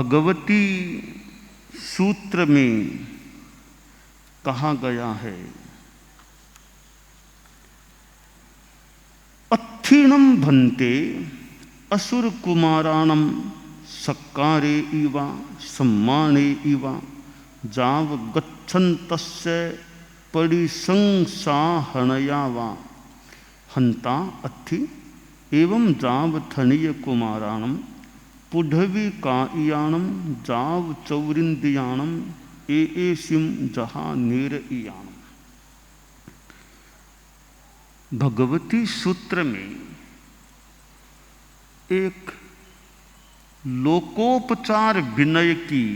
भगवती सूत्र में कहा गया है, अत्थीणम भन्ते असुर कुमाराणम सक्कारे इवा सम्माने इवा जाव गच्छन्तस्य परिसंसाहणया वा हंता अत्थि एवं जाव थनीय कुमाराणम पुढवी कायाणम जाव चौरिंदियाणम एसिम जहा नीर इयाणम। भगवती सूत्र में एक लोकोपचार विनय की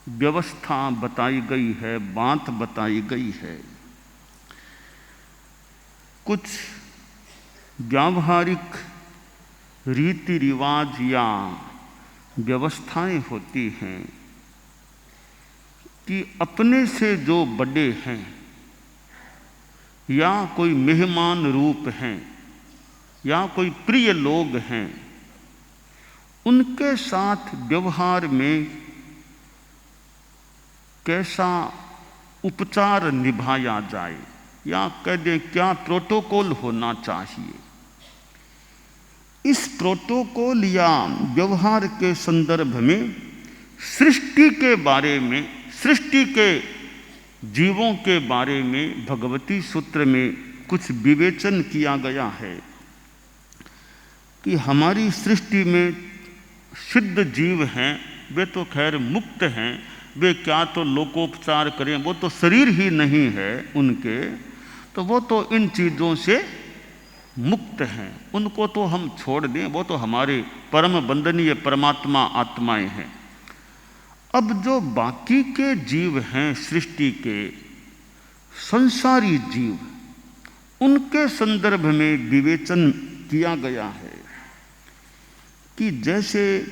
व्यवस्था बताई गई है, बात बताई गई है। कुछ व्यावहारिक रीति रिवाज या व्यवस्थाएं होती हैं कि अपने से जो बड़े हैं या कोई मेहमान रूप हैं या कोई प्रिय लोग हैं, उनके साथ व्यवहार में कैसा उपचार निभाया जाए या कह दें क्या प्रोटोकॉल होना चाहिए। इस प्रोटोकॉल या व्यवहार के संदर्भ में सृष्टि के बारे में, सृष्टि के जीवों के बारे में भगवती सूत्र में कुछ विवेचन किया गया है कि हमारी सृष्टि में सिद्ध जीव हैं, वे तो खैर मुक्त हैं, वे क्या तो लोकोपचार करें, वो तो शरीर ही नहीं है उनके, तो वो तो इन चीज़ों से मुक्त हैं, उनको तो हम छोड़ दें, वो तो हमारे परम बंदनीय परमात्मा आत्माएं हैं। अब जो बाकी के जीव हैं सृष्टि के, संसारी जीव, उनके संदर्भ में विवेचन किया गया है कि जैसे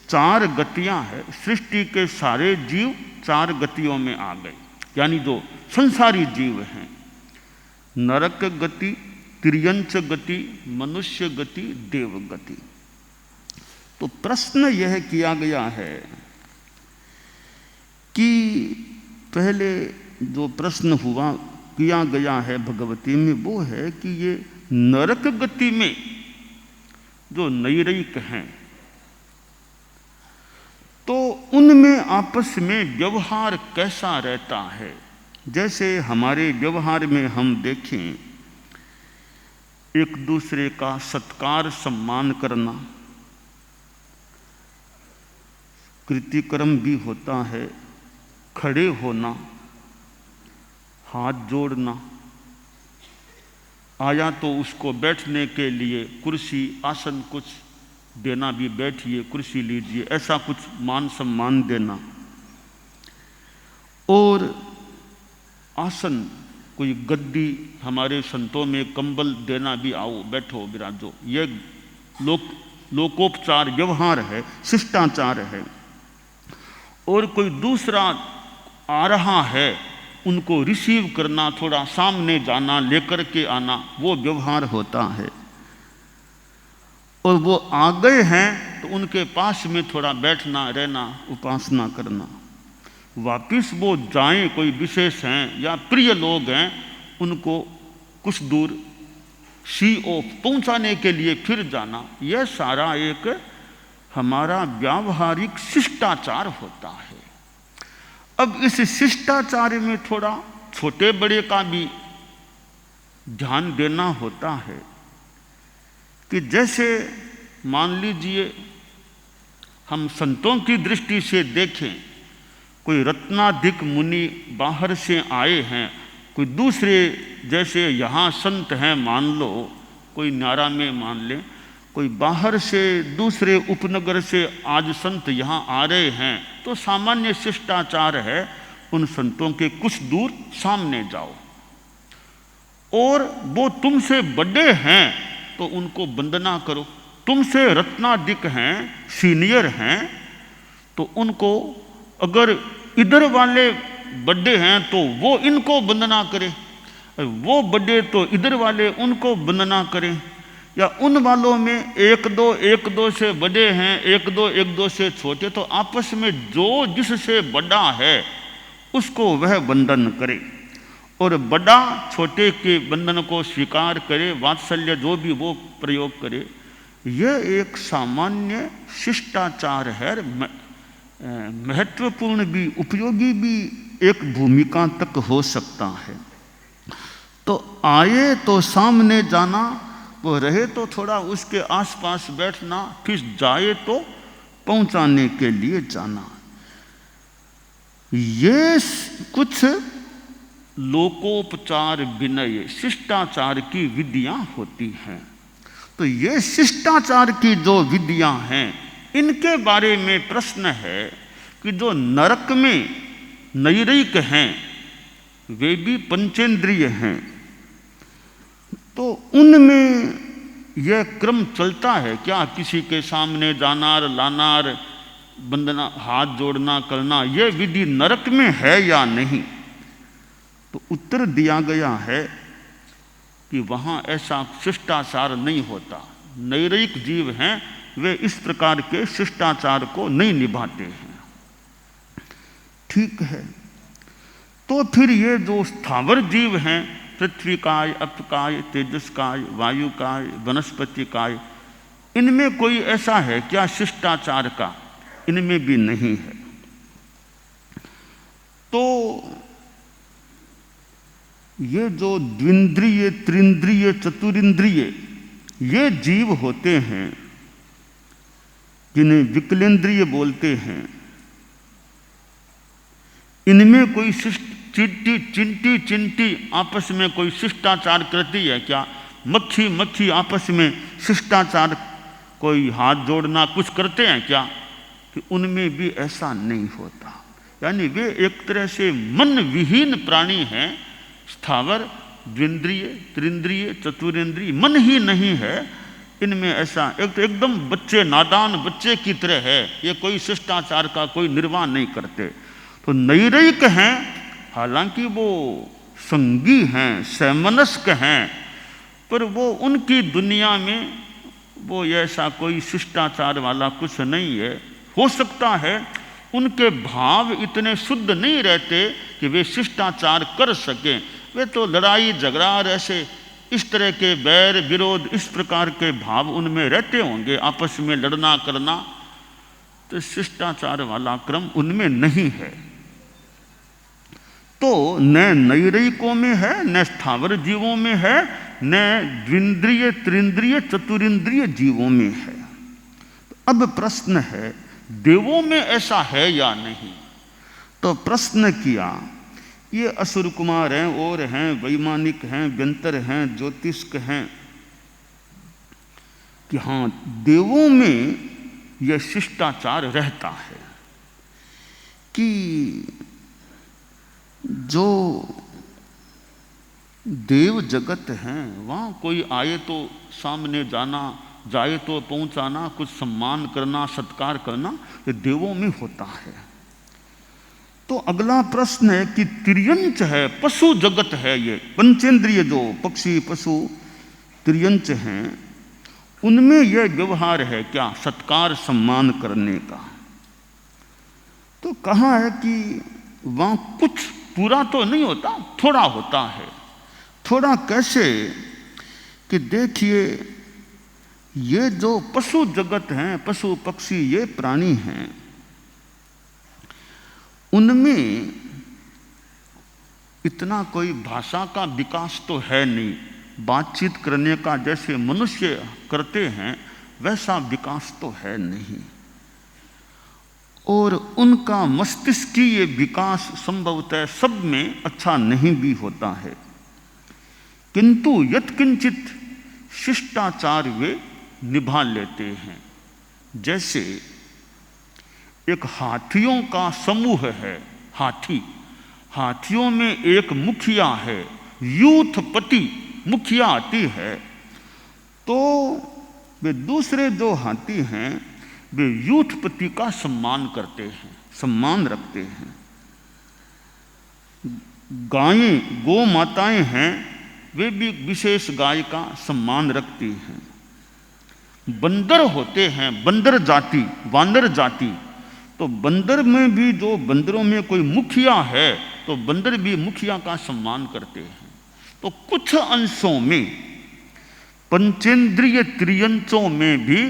चार गतियां हैं, सृष्टि के सारे जीव चार गतियों में आ गए, यानी जो संसारी जीव हैं, नरक गति, तिर्यंच गति, मनुष्य गति, देव गति। तो प्रश्न यह किया गया है कि पहले जो प्रश्न हुआ किया गया है भगवती में, वो है कि ये नरक गति में जो नैरिक हैं, तो उनमें आपस में व्यवहार कैसा रहता है। जैसे हमारे व्यवहार में हम देखें, एक दूसरे का सत्कार सम्मान करना, कृतिक्रम भी होता है, खड़े होना, हाथ जोड़ना, आया तो उसको बैठने के लिए कुर्सी आसन कुछ देना, भी बैठिए कुर्सी लीजिए, ऐसा कुछ मान सम्मान देना। और आसन, कोई गद्दी, हमारे संतों में कंबल देना भी, आओ बैठो विराजो, ये लोकोपचार व्यवहार है, शिष्टाचार है। और कोई दूसरा आ रहा है, उनको रिसीव करना, थोड़ा सामने जाना, लेकर के आना, वो व्यवहार होता है। और वो आ गए हैं तो उनके पास में थोड़ा बैठना, रहना, उपासना करना। वापिस वो जाएं, कोई विशेष हैं या प्रिय लोग हैं, उनको कुछ दूर सी ऑफ पहुंचाने के लिए फिर जाना। यह सारा एक हमारा व्यावहारिक शिष्टाचार होता है। अब इस शिष्टाचार में थोड़ा छोटे बड़े का भी ध्यान देना होता है कि जैसे मान लीजिए हम संतों की दृष्टि से देखें, कोई रत्नाधिक मुनि बाहर से आए हैं, कोई दूसरे जैसे यहाँ संत हैं मान लो, कोई न्यारा में मान लें, कोई बाहर से दूसरे उपनगर से आज संत यहाँ आ रहे हैं, तो सामान्य शिष्टाचार है उन संतों के कुछ दूर सामने जाओ, और वो तुमसे बड़े हैं तो उनको वंदना करो। तुमसे रत्नाधिक हैं, सीनियर हैं, तो उनको, अगर इधर वाले बड़े हैं तो वो इनको वंदना करें, वो बड़े तो इधर वाले उनको वंदना करें। या उन वालों में एक दो से बड़े हैं, एक दो से छोटे, तो आपस में जो जिससे बड़ा है उसको वह बंधन करे और बड़ा छोटे के बंधन को स्वीकार करे, वात्सल्य जो भी वो प्रयोग करे। यह एक सामान्य शिष्टाचार है, महत्वपूर्ण भी, उपयोगी भी एक भूमिका तक हो सकता है। तो आए तो सामने जाना, वो रहे तो थोड़ा उसके आसपास बैठना, फिर जाए तो पहुंचाने के लिए जाना। ये कुछ लोकोपचार विनय शिष्टाचार की विधियां होती हैं। तो ये शिष्टाचार की जो विधियां हैं, इनके बारे में प्रश्न है कि जो नरक में नैरिक हैं वे भी पंचेंद्रिय हैं, तो उनमें यह क्रम चलता है क्या? किसी के सामने जानार लानार, बंदना, हाथ जोड़ना करना, यह विधि नरक में है या नहीं? तो उत्तर दिया गया है कि वहाँ ऐसा शिष्टाचार नहीं होता। नैरिक जीव हैं, वे इस प्रकार के शिष्टाचार को नहीं निभाते हैं। ठीक है, तो फिर ये जो स्थावर जीव हैं, पृथ्वी काय, अपकाय, तेजसकाय, वायुकाय, वनस्पति काय, इनमें कोई ऐसा है क्या शिष्टाचार का? इनमें भी नहीं है। तो ये जो द्विंद्रिय, त्रिंद्रिय, चतुरिंद्रिय ये जीव होते हैं, जिन्हें विकलेंद्रिय बोलते हैं, इनमें कोई चिंटी आपस में कोई शिष्टाचार करती है क्या? मक्खी आपस में शिष्टाचार, कोई हाथ जोड़ना कुछ करते हैं क्या? कि उनमें भी ऐसा नहीं होता। यानी वे एक तरह से मन विहीन प्राणी हैं। स्थावर, द्विंद्रिय, त्रिंद्रिय, चतुरेंद्रिय, मन ही नहीं है इनमें। ऐसा एक तो एकदम बच्चे, नादान बच्चे की तरह है, ये कोई शिष्टाचार का कोई निर्वाह नहीं करते। तो नैरिक हैं, हालांकि वो संगी हैं, सैमनस्क हैं, पर वो उनकी दुनिया में वो ऐसा कोई शिष्टाचार वाला कुछ नहीं है। हो सकता है उनके भाव इतने शुद्ध नहीं रहते कि वे शिष्टाचार कर सकें। वे तो लड़ाई झगड़ा और ऐसे इस तरह के बैर विरोध, इस प्रकार के भाव उनमें रहते होंगे, आपस में लड़ना करना, तो शिष्टाचार वाला क्रम उनमें नहीं है। तो न नैरिकों में है, न स्थावर जीवों में है, न द्विंद्रिय, त्रिंद्रिय, चतुरिंद्रिय जीवों में है। अब प्रश्न है देवों में ऐसा है या नहीं? तो प्रश्न किया, ये असुर कुमार हैं, और हैं, वैमानिक हैं, व्यंतर हैं, ज्योतिष्क हैं, कि हाँ देवों में यह शिष्टाचार रहता है कि जो देव जगत हैं वहाँ कोई आए तो सामने जाना, जाए तो पहुंचाना, कुछ सम्मान करना, सत्कार करना, ये देवों में होता है। तो अगला प्रश्न है कि तिर्यंच है, पशु जगत है, ये पंचेंद्रिय जो पक्षी पशु तिर्यंच हैं, उनमें यह व्यवहार है क्या सत्कार सम्मान करने का? तो कहा है कि वहाँ कुछ पूरा तो नहीं होता, थोड़ा होता है। थोड़ा कैसे? कि देखिए ये जो पशु जगत हैं, पशु पक्षी ये प्राणी हैं, उनमें इतना कोई भाषा का विकास तो है नहीं। बातचीत करने का जैसे मनुष्य करते हैं वैसा विकास तो है नहीं, और उनका मस्तिष्कीय विकास संभवतः सब में अच्छा नहीं भी होता है। किंतु यत्किंचित शिष्टाचार वे निभा लेते हैं। जैसे एक हाथियों का समूह है, हाथियों में एक मुखिया है, यूथपति मुखिया हाथी है, तो वे दूसरे जो हाथी हैं वे यूथपति का सम्मान करते हैं, सम्मान रखते हैं। गायें, गौ माताएं हैं, वे भी विशेष गाय का सम्मान रखती हैं। बंदर होते हैं, बंदर जाति, वानर जाति, तो बंदर में भी जो बंदरों में कोई मुखिया है तो बंदर भी मुखिया का सम्मान करते हैं। तो कुछ अंशों में पंचेंद्रिय त्रियंचों में भी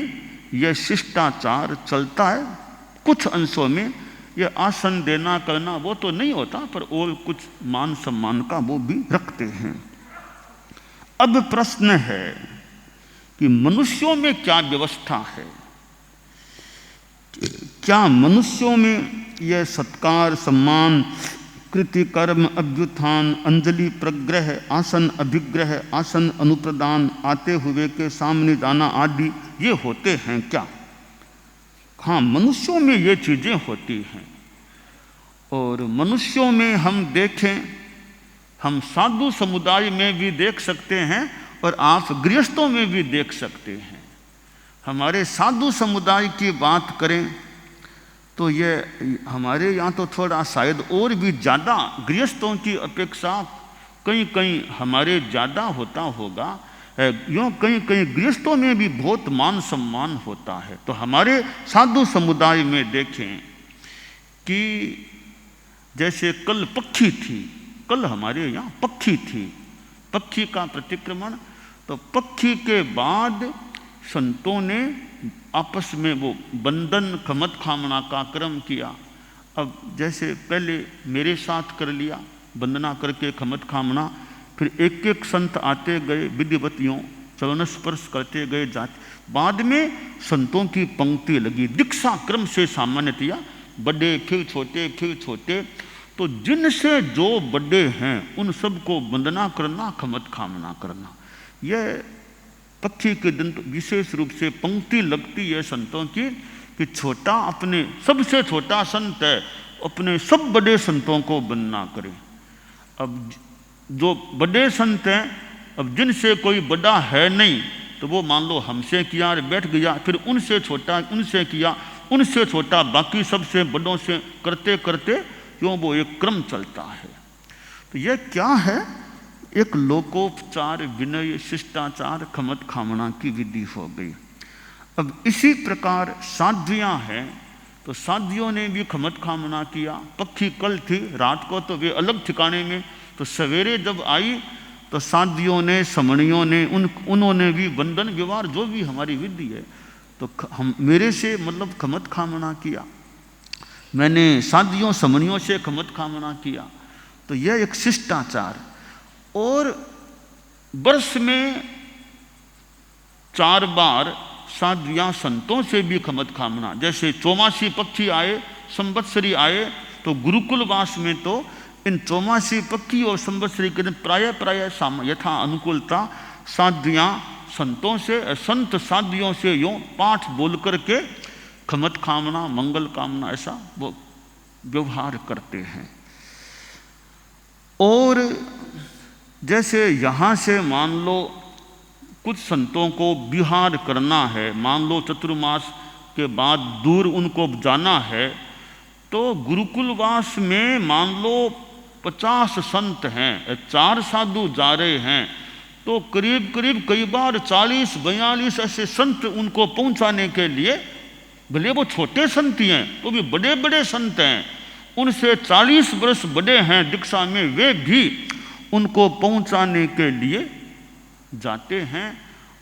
यह शिष्टाचार चलता है। कुछ अंशों में यह आसन देना करना वो तो नहीं होता, पर और कुछ मान सम्मान का वो भी रखते हैं। अब प्रश्न है कि मनुष्यों में क्या व्यवस्था है? क्या मनुष्यों में यह सत्कार, सम्मान, कृति, कर्म, अभ्युत्थान, अंजलि, प्रग्रह, आसन अभिग्रह, आसन अनुप्रदान, आते हुए के सामने जाना आदि ये होते हैं क्या? हाँ, मनुष्यों में ये चीजें होती हैं। और मनुष्यों में हम देखें, हम साधु समुदाय में भी देख सकते हैं और आप गृहस्थों में भी देख सकते हैं। हमारे साधु समुदाय की बात करें तो ये हमारे यहाँ तो थोड़ा शायद और भी ज़्यादा गृहस्थों की अपेक्षा कहीं कहीं हमारे ज़्यादा होता होगा। यूँ कहीं कहीं गृहस्थों में भी बहुत मान सम्मान होता है। तो हमारे साधु समुदाय में देखें कि जैसे कल पक्षी थी, कल हमारे यहाँ पक्षी थी, पक्षी का प्रतिक्रमण, तो पक्षी के बाद संतों ने आपस में वो बंधन खमत खामना का क्रम किया। अब जैसे पहले मेरे साथ कर लिया वंदना करके खमत खामना, फिर एक एक संत आते गए विधिवतियों चरण स्पर्श करते गए जाते। बाद में संतों की पंक्ति लगी दीक्षा क्रम से सामान्यतया, बड़े फिर छोटे फिर छोटे। तो जिनसे जो बड़े हैं उन सबको वंदना करना, खमत खामना करना, यह पक्षी के दिन तो विशेष रूप से पंक्ति लगती है संतों की कि छोटा अपने सबसे छोटा संत है अपने सब बड़े संतों को वंदना करे। अब जो बड़े संत हैं, अब जिनसे कोई बड़ा है नहीं तो वो मान लो हमसे किया और बैठ गया, फिर उनसे छोटा उनसे किया, उनसे छोटा बाकी सबसे बड़ों से करते करते क्यों वो एक क्रम चलता है। तो यह क्या है? एक लोकोपचार, विनय, शिष्टाचार, खमत खामना की विधि हो गई। अब इसी प्रकार साध्वियाँ हैं, तो साध्वियों ने भी खमत खामना किया। पक्षी कल थी, रात को तो वे अलग ठिकाने में, तो सवेरे जब आई तो साध्वियों ने, समणियों ने, उन्होंने भी बंधन व्यवहार जो भी हमारी विधि है तो हम मेरे से मतलब खमत खामना किया, मैंने साध्वियों समणियों से खमत खामना किया। तो यह एक शिष्टाचार। और वर्ष में 4 बार साध्वियाँ संतों से भी खमत खामना, जैसे चौमासी पक्षी आए, संवत्सरी आए, तो गुरुकुलवास में तो इन चौमासी पक्षी और संवत्सरी के दिन प्राय यथा अनुकूलता साध्वियाँ संतों से, संत साध्वियों से यूँ पाठ बोल करके खमत खामना, मंगल कामना ऐसा वो व्यवहार करते हैं। और जैसे यहाँ से मान लो कुछ संतों को विहार करना है, मान लो चतुर्मास के बाद दूर उनको जाना है, तो गुरुकुलवास में मान लो 50 संत हैं, 4 साधु जा रहे हैं, तो करीब करीब कई बार 40-42 ऐसे संत उनको पहुंचाने के लिए, भले वो छोटे संत ही हैं तो भी बड़े बड़े संत हैं, उनसे 40 वर्ष बड़े हैं दीक्षा में, वे भी उनको पहुंचाने के लिए जाते हैं।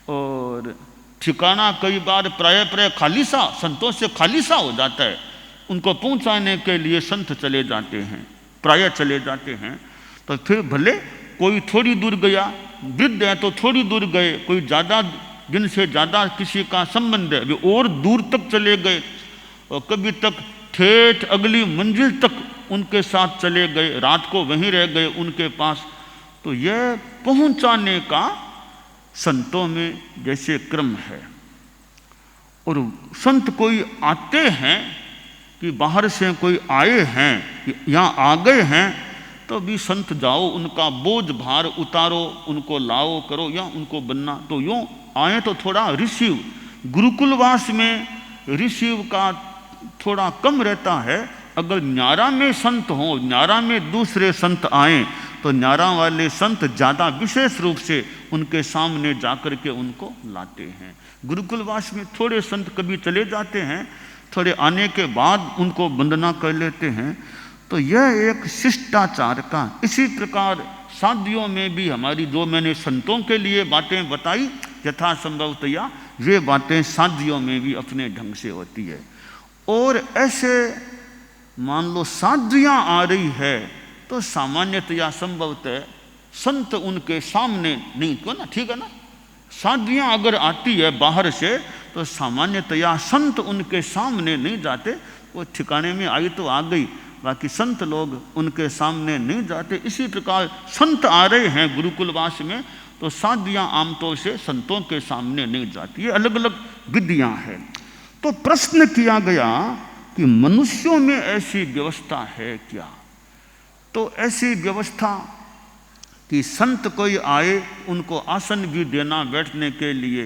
और ठिकाना कई बार प्राय खाली सा, संतों से खाली सा हो जाता है, उनको पहुंचाने के लिए संत चले जाते हैं, प्राय चले जाते हैं। तो फिर भले कोई थोड़ी दूर गया, वृद्ध है तो थोड़ी दूर गए, कोई ज़्यादा जिनसे ज़्यादा किसी का संबंध है वे और दूर तक चले गए, और कभी तक ठेठ अगली मंजिल तक उनके साथ चले गए, रात को वहीं रह गए उनके पास। तो यह पहुंचाने का संतों में जैसे क्रम है। और संत कोई आते हैं कि बाहर से कोई आए हैं, यहाँ आ गए हैं, तो भी संत जाओ उनका बोझ भार उतारो, उनको लाओ करो या उनको बनना। तो यूँ आए तो थोड़ा रिसीव, गुरुकुलवास में रिसीव का थोड़ा कम रहता है। अगर न्यारा में संत हो, न्यारा में दूसरे संत आए तो न्यारा वाले संत ज़्यादा विशेष रूप से उनके सामने जाकर के उनको लाते हैं। गुरुकुलवास में थोड़े संत कभी चले जाते हैं, थोड़े आने के बाद उनको वंदना कर लेते हैं। तो यह एक शिष्टाचार का, इसी प्रकार शादियों में भी हमारी जो मैंने संतों के लिए बातें बताई यथासंभवतया ये बातें शादियों में भी अपने ढंग से होती है। और ऐसे मान लो शादियाँ आ रही है तो सामान्यतया संभवतः संत उनके सामने नहीं, क्यों ना, ठीक है ना। शादियाँ अगर आती है बाहर से तो सामान्यतया संत उनके सामने नहीं जाते, वो ठिकाने में आई तो आ गई, बाकी संत लोग उनके सामने नहीं जाते। इसी प्रकार संत आ रहे हैं गुरुकुलवास में तो शादियाँ आमतौर से संतों के सामने नहीं जाती, ये अलग अलग विधियाँ हैं। तो प्रश्न किया गया कि मनुष्यों में ऐसी व्यवस्था है क्या? तो ऐसी व्यवस्था कि संत कोई आए उनको आसन भी देना, बैठने के लिए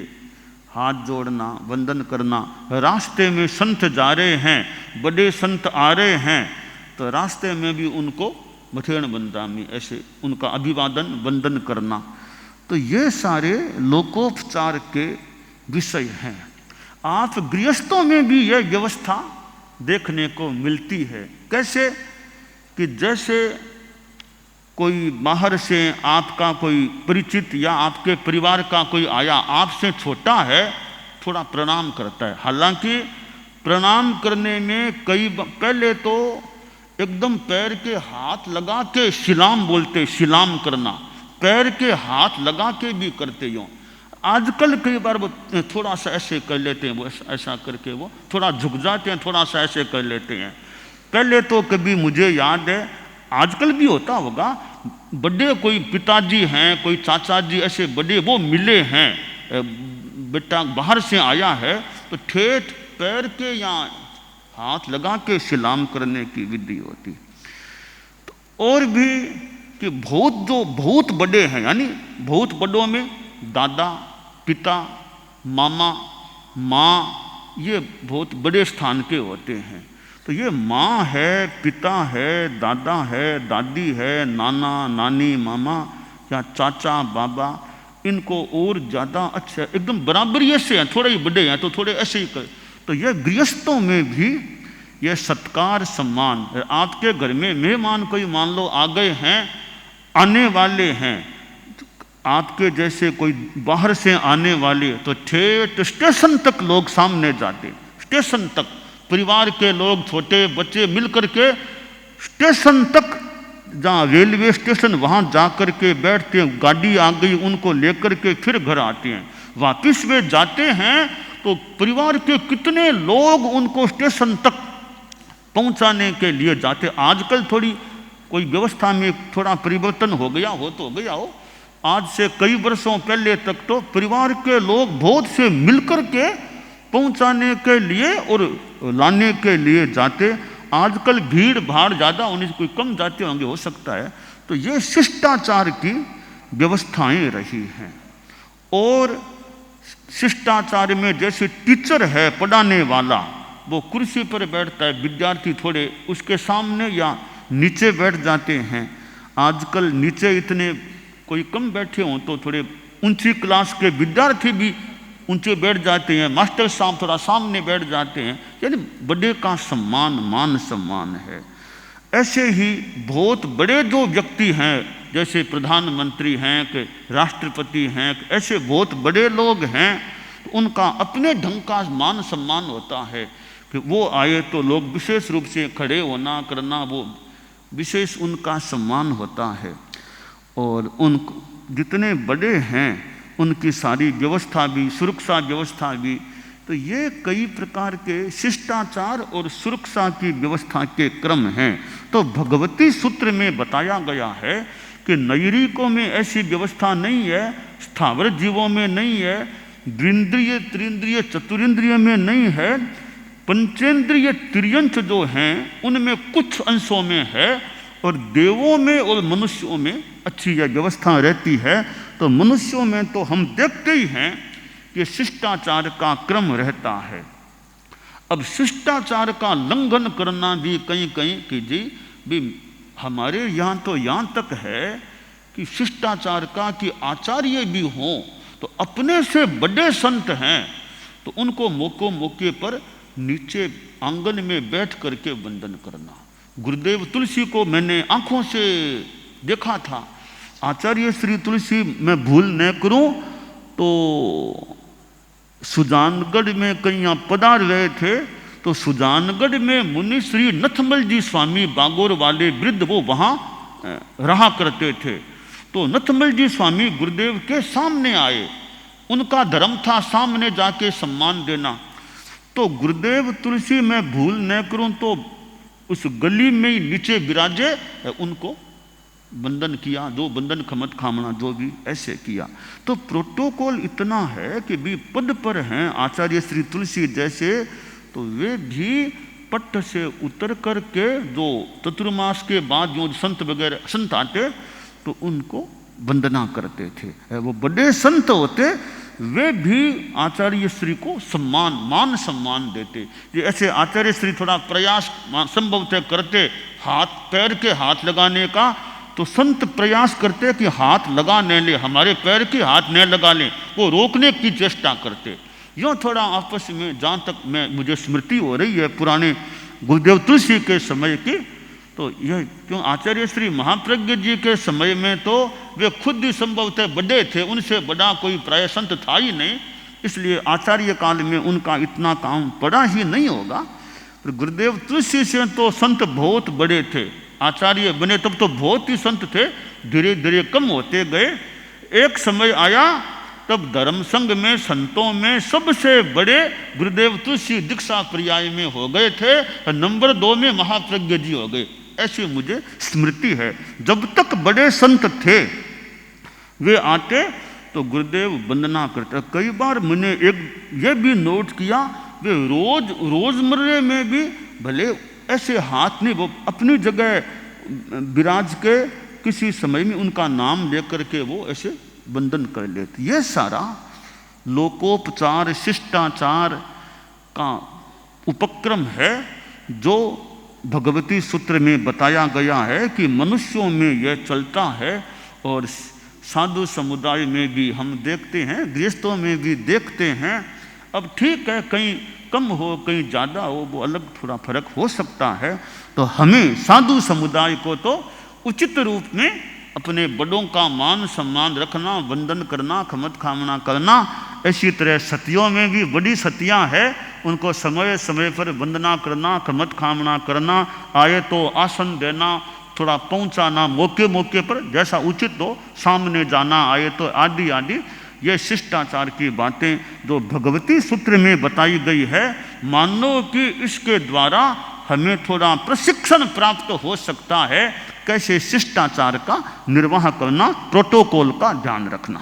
हाथ जोड़ना, वंदन करना। रास्ते में संत जा रहे हैं, बड़े संत आ रहे हैं तो रास्ते में भी उनको मथेण बंदामी ऐसे उनका अभिवादन वंदन करना। तो ये सारे लोकोपचार के विषय हैं। आप गृहस्थों में भी यह व्यवस्था देखने को मिलती है। कैसे कि जैसे कोई बाहर से आपका कोई परिचित या आपके परिवार का कोई आया, आपसे छोटा है, थोड़ा प्रणाम करता है। हालांकि प्रणाम करने में पहले तो एकदम पैर के हाथ लगा के शिलाम बोलते, शिलाम करना, पैर के हाथ लगा के भी करते यूँ। आजकल कई बार वो थोड़ा सा ऐसे कर लेते हैं, वो ऐसा करके वो थोड़ा झुक जाते हैं, थोड़ा सा ऐसे कर लेते हैं। पहले तो कभी मुझे याद है, आजकल भी होता होगा, बड़े कोई पिताजी हैं, कोई चाचा जी ऐसे बड़े वो मिले हैं, बेटा बाहर से आया है तो ठेठ पैर के या हाथ लगा के सलाम करने की विधि होती। तो और भी कि बहुत बड़े हैं, यानी बहुत बड़ों में दादा, पिता, मामा, माँ, ये बहुत बड़े स्थान के होते हैं। तो ये माँ है, पिता है, दादा है, दादी है, नाना, नानी, मामा या चाचा, बाबा, इनको और ज़्यादा अच्छा एकदम बराबरी से हैं, थोड़े ही बड़े हैं तो थोड़े ऐसे ही कर। तो यह गृहस्थों में भी यह सत्कार सम्मान। आपके घर में मेहमान कोई मान लो आ गए हैं, आने वाले हैं, आपके जैसे कोई बाहर से आने वाले, तो ठेठ स्टेशन तक लोग सामने जाते, स्टेशन तक परिवार के लोग छोटे बच्चे मिल करके स्टेशन तक, जहाँ रेलवे स्टेशन वहाँ जा कर के बैठते हैं, गाड़ी आ गई उनको लेकर के फिर घर आते हैं। वापिस वे जाते हैं तो परिवार के कितने लोग उनको स्टेशन तक पहुँचाने के लिए जाते। आजकल थोड़ी कोई व्यवस्था में थोड़ा परिवर्तन हो गया हो तो हो गया हो, आज से कई वर्षों पहले तक तो परिवार के लोग बहुत से मिलकर के पहुंचाने के लिए और लाने के लिए जाते। आजकल भीड़ भाड़ ज़्यादा होने से कोई कम जाते होंगे, हो सकता है। तो ये शिष्टाचार की व्यवस्थाएं रही हैं। और शिष्टाचार में जैसे टीचर है, पढ़ाने वाला, वो कुर्सी पर बैठता है, विद्यार्थी थोड़े उसके सामने या नीचे बैठ जाते हैं। आजकल नीचे इतने कोई कम बैठे हों तो थोड़े ऊंची क्लास के विद्यार्थी भी ऊंचे बैठ जाते हैं, मास्टर साहब थोड़ा सामने बैठ जाते हैं, यानी बड़े का सम्मान, मान सम्मान है। ऐसे ही बहुत बड़े जो व्यक्ति हैं, जैसे प्रधानमंत्री हैं कि राष्ट्रपति हैं, ऐसे बहुत बड़े लोग हैं, तो उनका अपने ढंग का मान सम्मान होता है कि वो आए तो लोग विशेष रूप से खड़े होना करना, वो विशेष उनका सम्मान होता है। और उन जितने बड़े हैं उनकी सारी व्यवस्था भी, सुरक्षा व्यवस्था भी, तो ये कई प्रकार के शिष्टाचार और सुरक्षा की व्यवस्था के क्रम हैं। तो भगवती सूत्र में बताया गया है कि नैरिकों में ऐसी व्यवस्था नहीं है, स्थावर जीवों में नहीं है, द्विंद्रिय त्रिंद्रिय चतुरिंद्रिय में नहीं है, पंचेंद्रिय त्रियंश जो हैं उनमें कुछ अंशों में है, और देवों में और मनुष्यों में अच्छी यह व्यवस्था रहती है। तो मनुष्यों में तो हम देखते ही हैं कि शिष्टाचार का क्रम रहता है। अब शिष्टाचार का लंघन करना भी कहीं कहीं कि जी भी हमारे यहाँ तो यहाँ तक है कि शिष्टाचार का कि आचार्य भी हों तो अपने से बड़े संत हैं तो उनको मौके पर नीचे आंगन में बैठ करके वंदन करना। गुरुदेव तुलसी को मैंने आंखों से देखा था। आचार्य श्री तुलसी मैं भूल न करूं तो सुजानगढ़ में कहीं यहाँ पधार रहे थे तो सुजानगढ़ में मुनि श्री नथमल जी स्वामी बागोर वाले वृद्ध वो वहाँ रहा करते थे। तो नथमल जी स्वामी गुरुदेव के सामने आए, उनका धर्म था सामने जाके सम्मान देना। तो गुरुदेव तुलसी मैं भूल न करूं तो उस गली में ही नीचे विराजे, उनको वंदन किया, जो वंदन खमत खामना जो भी ऐसे किया। तो प्रोटोकॉल इतना है कि भी पद पर हैं आचार्य श्री तुलसी जैसे, तो वे भी पट्ट से उतर करके जो चतुर्मास के बाद जो संत वगैरह संत आते तो उनको वंदना करते थे। वो बड़े संत होते, वे भी आचार्य श्री को सम्मान मान सम्मान देते। ये ऐसे आचार्य श्री थोड़ा प्रयास संभवतः करते हाथ पैर के हाथ लगाने का, तो संत प्रयास करते कि हाथ लगा न ले, हमारे पैर के हाथ न लगा लें, वो रोकने की चेष्टा करते। यूँ थोड़ा आपस में जहाँ तक मुझे स्मृति हो रही है पुराने गुरुदेव तुलसी के समय की, तो यह क्यों आचार्य श्री महाप्रज्ञ जी के समय में तो वे खुद ही संभवतः बड़े थे, उनसे बड़ा कोई प्राय संत था ही नहीं, इसलिए आचार्य काल में उनका इतना काम पड़ा ही नहीं होगा। पर गुरुदेव तुलसी से तो संत बहुत बड़े थे, आचार्य बने तब तो बहुत ही संत थे, धीरे धीरे कम होते गए। एक समय आया तब धर्म संघ में संतों में सबसे बड़े गुरुदेव तुलसी दीक्षा पर्याय में हो गए थे, नंबर 2 में महाप्रज्ञ जी हो गए, ऐसी मुझे स्मृति है। जब तक बड़े संत थे वे आते तो गुरुदेव वंदना करते। कई बार मैंने एक ये भी नोट किया, वे रोजमर्रे में भी भले ऐसे हाथ नहीं, वो अपनी जगह विराज के किसी समय में उनका नाम लेकर के वो ऐसे वंदन कर लेते। ये सारा लोकोपचार शिष्टाचार का उपक्रम है जो भगवती सूत्र में बताया गया है कि मनुष्यों में यह चलता है और साधु समुदाय में भी हम देखते हैं, गृहस्थों में भी देखते हैं। अब ठीक है कहीं कम हो कहीं ज़्यादा हो, वो अलग थोड़ा फर्क हो सकता है। तो हमें साधु समुदाय को तो उचित रूप में अपने बड़ों का मान सम्मान रखना, वंदन करना, खमत खामना करना। इसी तरह सतियों में भी बड़ी सतियाँ हैं, उनको समय समय पर वंदना करना, खमत खामना करना, आए तो आसन देना, थोड़ा पहुँचाना मौके मौके पर जैसा उचित हो, सामने जाना आए तो आदि आदि। ये शिष्टाचार की बातें जो भगवती सूत्र में बताई गई है, मानो कि इसके द्वारा हमें थोड़ा प्रशिक्षण प्राप्त हो सकता है कैसे शिष्टाचार का निर्वाह करना, प्रोटोकॉल का ध्यान रखना।